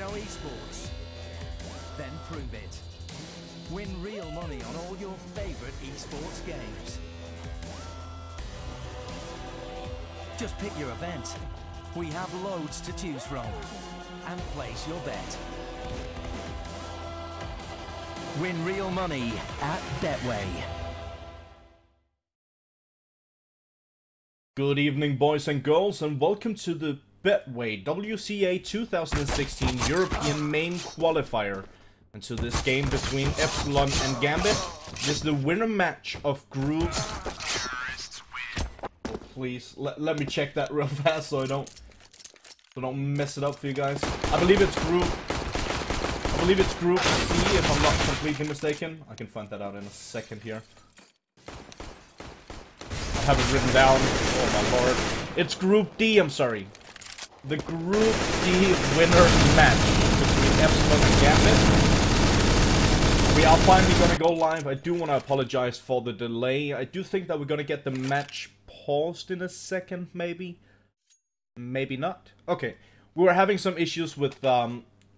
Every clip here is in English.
know esports? Then prove it. Win real money on all your favorite esports games. Just pick your event. We have loads to choose from. And place your bet. Win real money at Betway. Good evening, boys and girls, and welcome to the Betway WCA 2016 European main qualifier. And to this game between Epsilon and Gambit. This is the winner match of group... Oh, please, let me check that real fast so I don't mess it up for you guys. I believe it's group C, if I'm not completely mistaken. I can find that out in a second here. I have it written down. Oh my lord. It's Group D, I'm sorry. The Group D winner match between Epsilon and Gambit. We are finally gonna go live. I do want to apologize for the delay. I do think that we're gonna get the match paused in a second, maybe. Maybe not. Okay. We were having some issues with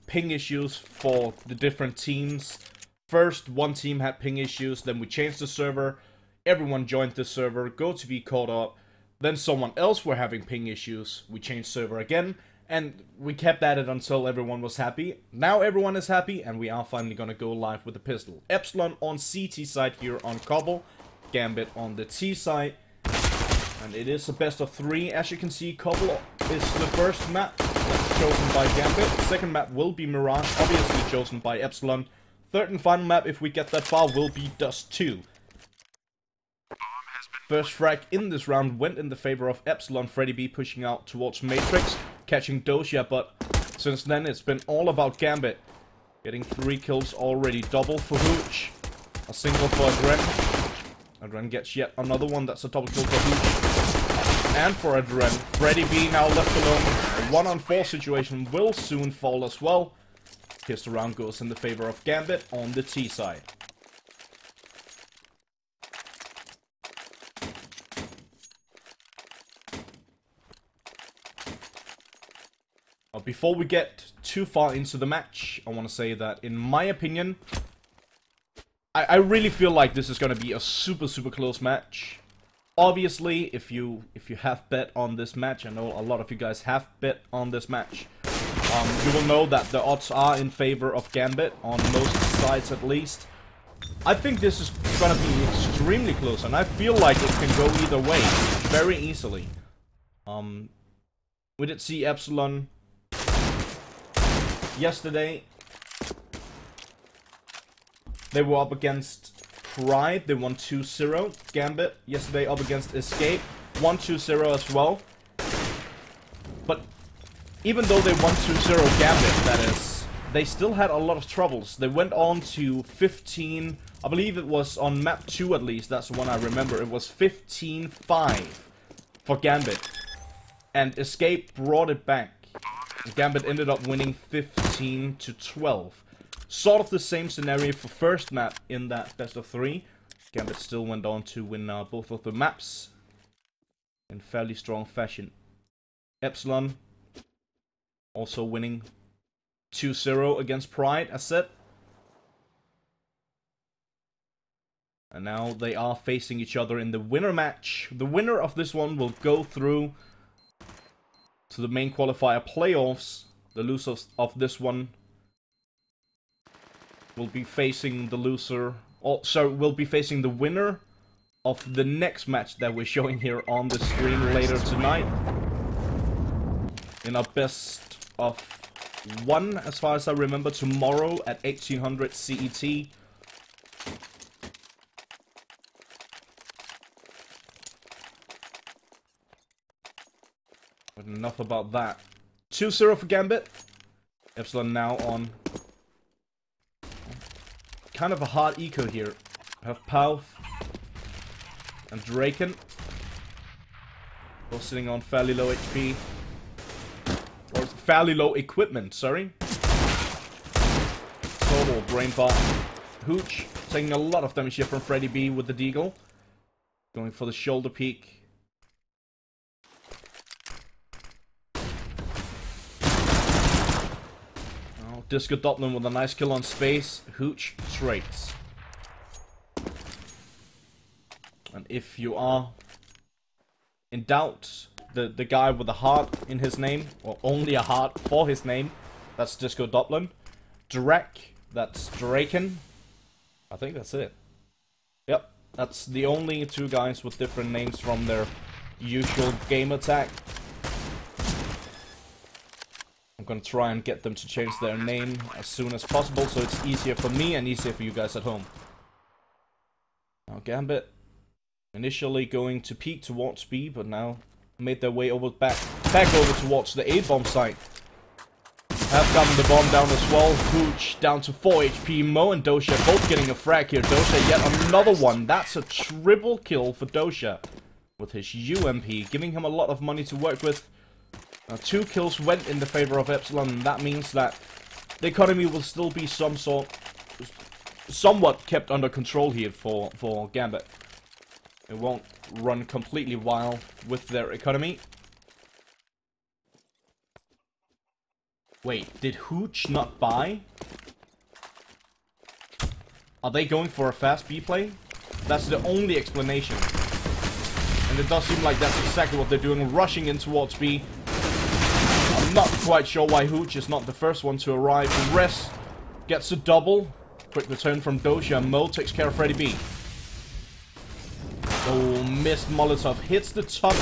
ping issues for the different teams. First, one team had ping issues, then we changed the server. Everyone joined the server, GoTV caught up. Then someone else were having ping issues. We changed server again, and we kept at it until everyone was happy. Now everyone is happy, and we are finally gonna go live with the pistol. Epsilon on CT side here on Cobble, Gambit on the T side. And it is a best of 3. As you can see, Cobble is the first map that's chosen by Gambit. Second map will be Mirage, obviously chosen by Epsilon. Third and final map, if we get that far, will be Dust 2. First frag in this round went in the favor of Epsilon. Freddy B pushing out towards Matrix, catching Dosia, but since then it's been all about Gambit. Getting 3 kills already, double for Hooch, a single for Adren. Adren gets yet another one, that's a double kill for Hooch. And for Adren, Freddy B now left alone. A 1-on-4 situation will soon fall as well. Here's the round goes in the favor of Gambit on the T side. Before we get too far into the match, I want to say that, in my opinion, I really feel like this is going to be a super close match. Obviously, if you have bet on this match, I know a lot of you guys have bet on this match, you will know that the odds are in favor of Gambit, on most sides at least. I think this is going to be extremely close, and I feel like it can go either way, very easily. We did see Epsilon yesterday. They were up against Pride, they won 2-0. Gambit yesterday up against Escape, won 2-0 as well. But even though they won 2-0, Gambit, that is, they still had a lot of troubles. They went on to 15, I believe it was on map 2 at least, that's the one I remember. It was 15-5 for Gambit. And Escape brought it back. Gambit ended up winning 15-12. Sort of the same scenario for first map in that best of 3. Gambit still went on to win both of the maps in fairly strong fashion. Epsilon also winning 2-0 against Pride, as said. And now they are facing each other in the winner match. The winner of this one will go through to the main qualifier playoffs. The losers of this one will be facing the loser, will be facing the winner of the next match that we're showing here on the stream later tonight. In a best of 1, as far as I remember, tomorrow at 1800 CET. But enough about that. 2-0 for Gambit. Epsilon now on kind of a hard eco here. We have Pauth and Draken, both sitting on fairly low HP. Or fairly low equipment, sorry. Total brain fart. Hooch taking a lot of damage here from Freddy B with the deagle. Going for the shoulder peek. Disco Dublin with a nice kill on space. Hooch trades. And if you are in doubt, the guy with a heart in his name, or only a heart for his name, that's Disco Dublin. Drake, that's Draken. I think that's it. Yep, that's the only two guys with different names from their usual game attack. I'm gonna try and get them to change their name as soon as possible, so it's easier for me and easier for you guys at home. Now Gambit, initially going to peek towards B, but now made their way over back over towards the A-bomb site. Have gotten the bomb down as well. Hooch down to 4 HP. Mo and Dosha both getting a frag here. Dosha yet another one. That's a triple kill for Dosha with his UMP, giving him a lot of money to work with. 2 kills went in the favor of Epsilon, and that means that the economy will still be somewhat kept under control here for Gambit. It won't run completely wild with their economy. Wait, did Hooch not buy? Are they going for a fast B play? That's the only explanation. And it does seem like that's exactly what they're doing, rushing in towards B. I'm not quite sure why Hooch is not the first one to arrive. Res gets a double. Quick return from Dosha. Mo takes care of Freddy B. Oh, missed Molotov. Hits the top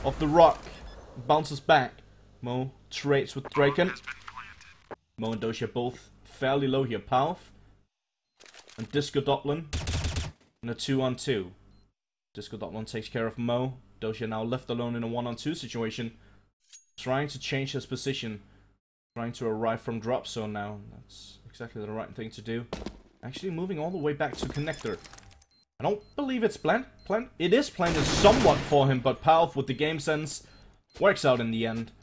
of the rock. Bounces back. Mo trades with Draken. Mo and Dosha both fairly low here. Palf and Disco Dublin in a 2-on-2. Disco Dublin takes care of Mo. Dosha now left alone in a 1-on-2 situation. Trying to change his position. Trying to arrive from drop zone now. That's exactly the right thing to do. Actually moving all the way back to connector. I don't believe it's planned. It is planted somewhat for him, but Palf with the game sense works out in the end.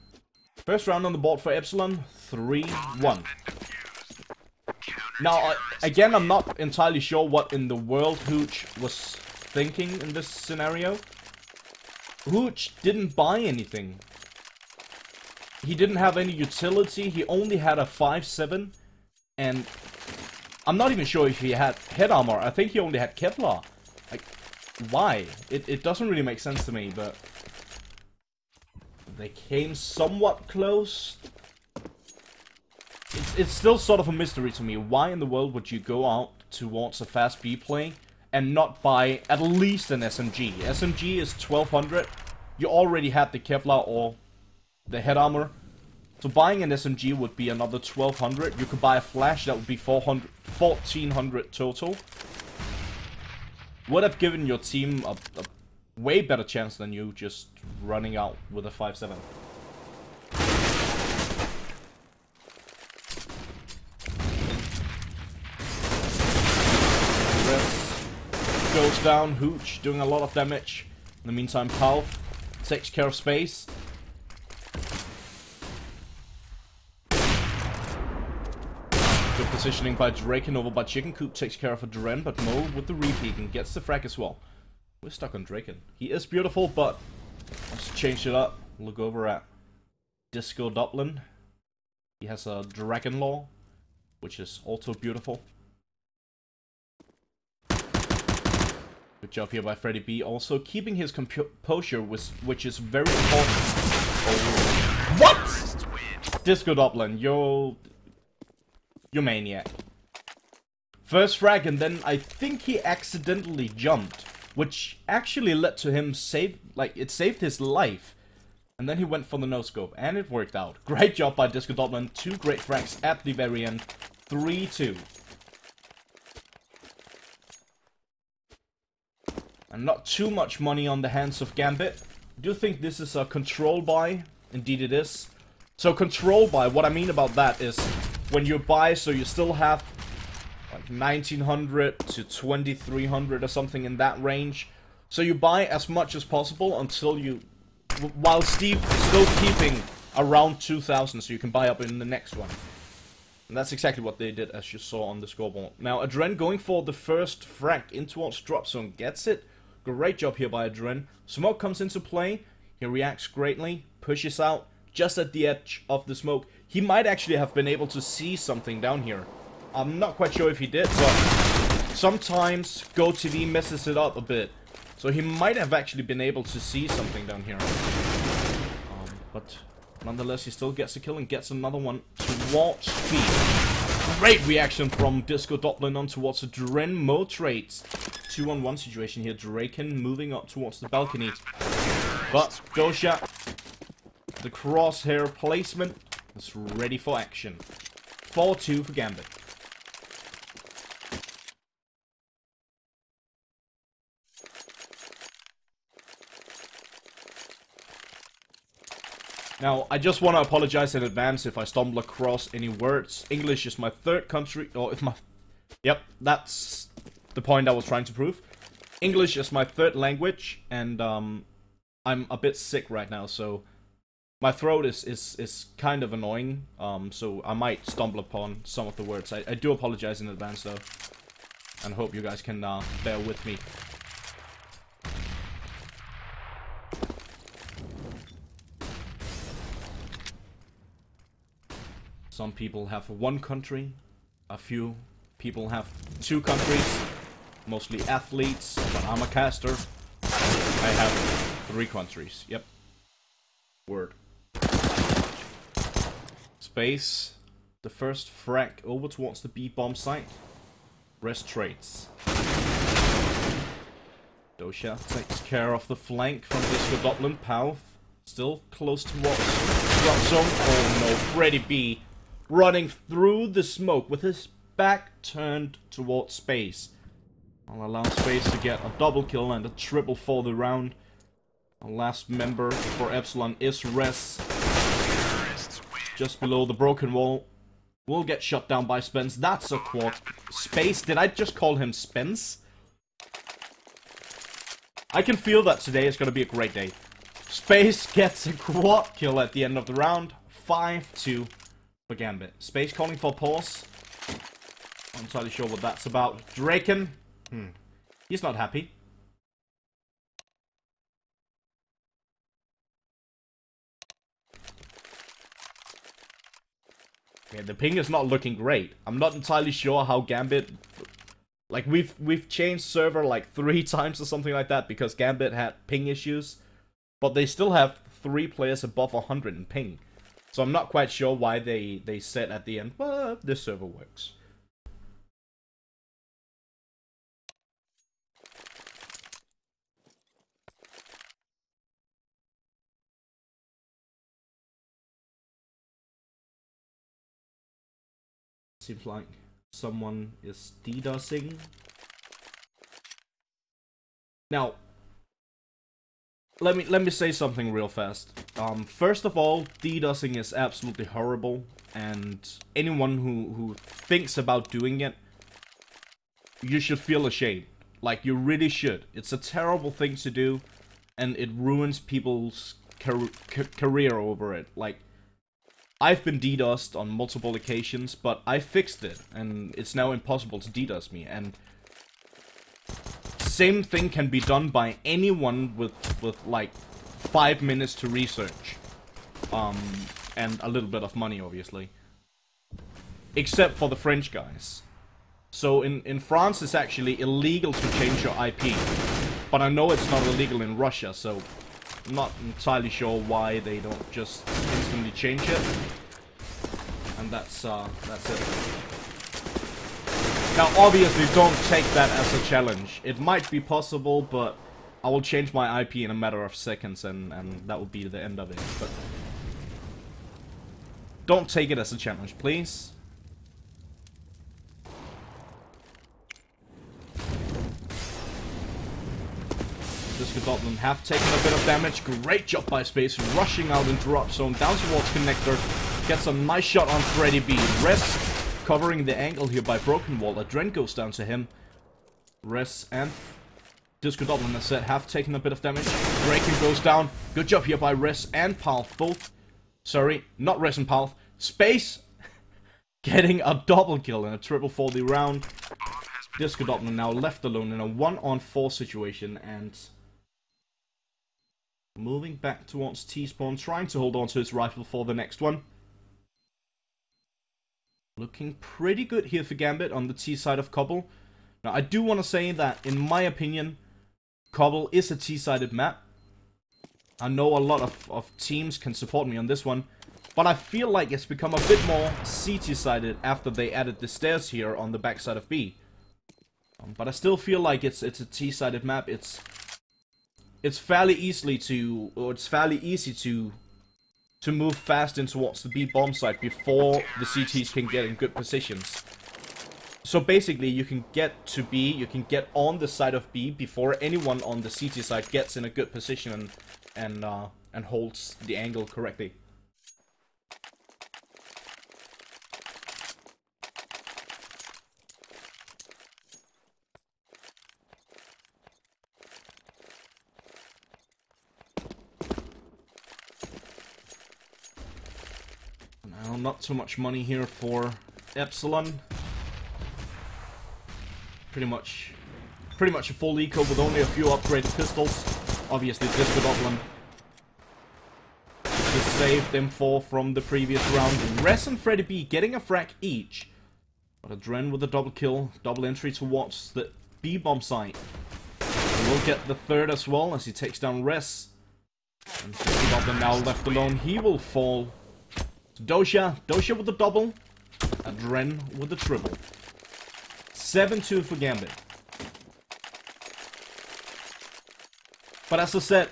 First round on the board for Epsilon, 3-1. Now, again, I'm not entirely sure what in the world Hooch was thinking in this scenario. Hooch didn't buy anything. He didn't have any utility. He only had a 5-7, and I'm not even sure if he had head armor. I think he only had Kevlar. Like, why? It doesn't really make sense to me, but they came somewhat close. It's still sort of a mystery to me. Why in the world would you go out towards a fast B play and not buy at least an SMG? SMG is 1200. You already had the Kevlar or the head armor. So buying an SMG would be another 1200. You could buy a flash, that would be 1400 total. Would have given your team a way better chance than you just running out with a 5-7. Res goes down. Hooch doing a lot of damage. In the meantime, Palf takes care of space. Good positioning by Draken over by Chicken Coop. Takes care of a Duren, but Mo with the repeat and gets the frag as well. We're stuck on Draken. He is beautiful, but let's change it up. Look over at Disco Dublin. He has a Dragon Law, which is also beautiful. Good job here by Freddy B. Also keeping his composure, which is very important. Oh. What? Disco Dublin, you're maniac. First frag, and then I think he accidentally jumped, which actually led to him it saved his life. And then he went for the no-scope, and it worked out. Great job by Disco Dublin. 2 great frags at the very end. 3-2. And not too much money on the hands of Gambit. I do think this is a control buy. Indeed it is. So control buy, what I mean about that is when you buy, so you still have like 1900 to 2300 or something in that range. So you buy as much as possible until you, while still keeping around 2000, so you can buy up in the next one. And that's exactly what they did, as you saw on the scoreboard. Now Adren going for the first frag in towards drop zone, gets it. Great job here by Adren. Smoke comes into play. He reacts greatly, pushes out, just at the edge of the smoke. He might actually have been able to see something down here. I'm not quite sure if he did, but sometimes GoTV messes it up a bit. So he might have actually been able to see something down here. But nonetheless, he still gets a kill and gets another one towards speed. Great reaction from Disco Dublin on towards the Dren Mo trades. 2-on-1 situation here. Draken moving up towards the balcony. But Dosha, the crosshair placement is ready for action. 4-2 for Gambit. Now, I just want to apologize in advance if I stumble across any words. English is my third country, or if my... Yep, that's the point I was trying to prove. English is my third language, and I'm a bit sick right now, so my throat is kind of annoying, so I might stumble upon some of the words. I do apologize in advance, though, and hope you guys can bear with me. Some people have one country, a few people have 2 countries, mostly athletes, but I'm a caster. I have 3 countries, yep. Word. Space, the first frag over towards the B-bomb site. Rest trades. Dosha takes care of the flank from Disco Dublin. Pauth still close towards drop zone. Oh no, Freddy B running through the smoke with his back turned towards Space. I'll allow Space to get a double kill and a triple for the round. Our last member for Epsilon is Res. Just below the broken wall. Will get shot down by Spence. That's a quad. Space, did I just call him Spence? I can feel that today is going to be a great day. Space gets a quad kill at the end of the round. 5-2 for Gambit. Space calling for pause. I'm not entirely sure what that's about. Draken. He's not happy. Yeah, the ping is not looking great. I'm not entirely sure how Gambit... Like, we've changed server like 3 times or something like that because Gambit had ping issues. But they still have 3 players above 100 in ping. So I'm not quite sure why they said at the end, well, this server works. Seems like someone is DDoSing. Now, let me say something real fast. First of all, DDoSing is absolutely horrible, and anyone who thinks about doing it, you should feel ashamed. Like, you really should. It's a terrible thing to do, and it ruins people's career over it. Like, I've been DDoSed on multiple occasions, but I fixed it, and it's now impossible to DDoS me, and same thing can be done by anyone with like 5 minutes to research. And a little bit of money, obviously. Except for the French guys. So in France it's actually illegal to change your IP. But I know it's not illegal in Russia, so I'm not entirely sure why they don't just instantly change it. And that's it. Now, obviously, don't take that as a challenge. It might be possible, but I will change my IP in a matter of seconds, and that will be the end of it. But don't take it as a challenge, please. Disco Dublin have taken a bit of damage. Great job by Space, rushing out in drop zone, down towards Connector. Gets a nice shot on Freddy B. Rest covering the angle here by Broken Wall. Adren goes down to him. Res and Disco Dublin, as said, have taken a bit of damage. Draken goes down. Good job here by Res and Pauth. Both. Sorry, not Res and Pauth. Space getting a double kill and a triple for the round. Disco Dublin now left alone in a 1-on-4 situation, and Moving back towards T-spawn, trying to hold on to his rifle for the next one. Looking pretty good here for Gambit on the T side of Cobble. Now, I do want to say that, in my opinion, Cobble is a T-sided map. I know a lot of teams can support me on this one, but I feel like it's become a bit more CT-sided after they added the stairs here on the backside of B. But I still feel like it's a T-sided map. It's fairly easy to move fast in towards the B bomb site before the CTs can get in good positions. So basically, you can get to B, you can get on the side of B before anyone on the CT side gets in a good position and holds the angle correctly. Now, not too much money here for Epsilon. Pretty much a full eco with only a few upgraded pistols. Obviously, this would Dublin to save them 4 from the previous round. Res and Freddy B getting a frag each. But a Dren with a double kill, double entry towards the B bomb site. And we'll get the third as well as he takes down Res. And Dublin now left alone. He will fall to Dosha. Dosha with the double. And Dren with the triple. 7-2 for Gambit. But as I said,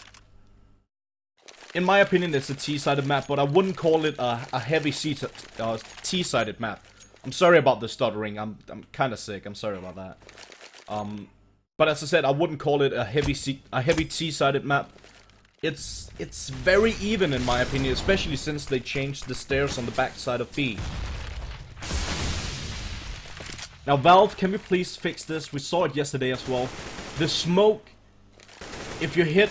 in my opinion, it's a T-sided map, but I wouldn't call it a heavy T-sided map. I'm sorry about the stuttering. I'm kind of sick. I'm sorry about that. But as I said, I wouldn't call it a heavy T-sided map. It's very even in my opinion, especially since they changed the stairs on the backside of B. Now, Valve, can we please fix this? We saw it yesterday as well. The smoke, if you hit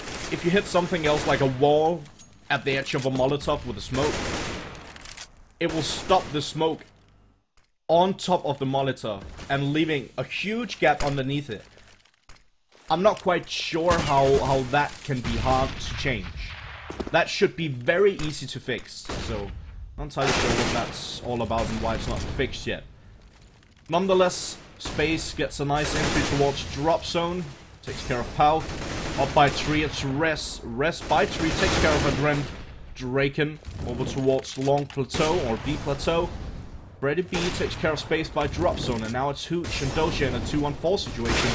something else like a wall at the edge of a Molotov with the smoke, it will stop the smoke on top of the Molotov and leaving a huge gap underneath it. I'm not quite sure how that can be hard to change. That should be very easy to fix, so not entirely sure what that's all about and why it's not fixed yet. Nonetheless, Space gets a nice entry towards drop zone. Takes care of Pau. Up by 3, it's Res. Res by 3 takes care of Adren. Draken over towards Long Plateau or B Plateau. Freddy B takes care of Space by drop zone. And now it's Hooch and Dosha in a 2-on-4 situation.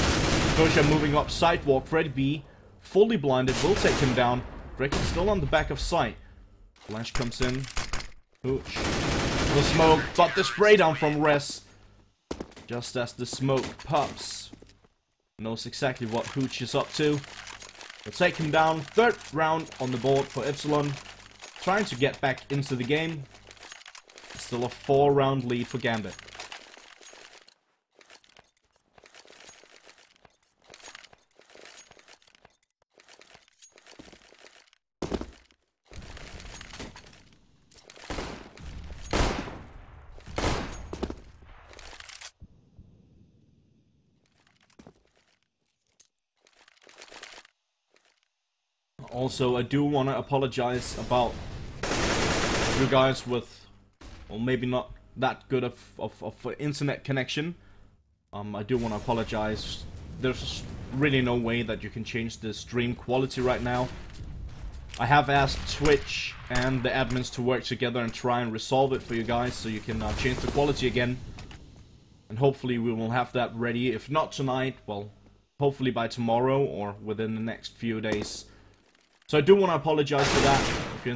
Dosha moving up sidewalk. Freddy B fully blinded. Will take him down. Draken still on the back of sight. Blanche comes in. Hooch. The smoke. But the spray down from Res. Just as the smoke pops. Knows exactly what Hooch is up to. We'll take him down. 3rd round on the board for Epsilon. Trying to get back into the game. Still a 4-round lead for Gambit. Also, I do want to apologize about you guys with, well, maybe not that good of internet connection. I do want to apologize. There's really no way that you can change the stream quality right now. I have asked Twitch and the admins to work together and try and resolve it for you guys so you can change the quality again. And hopefully we will have that ready. If not tonight, well, hopefully by tomorrow or within the next few days. So I do want to apologize for that. If you're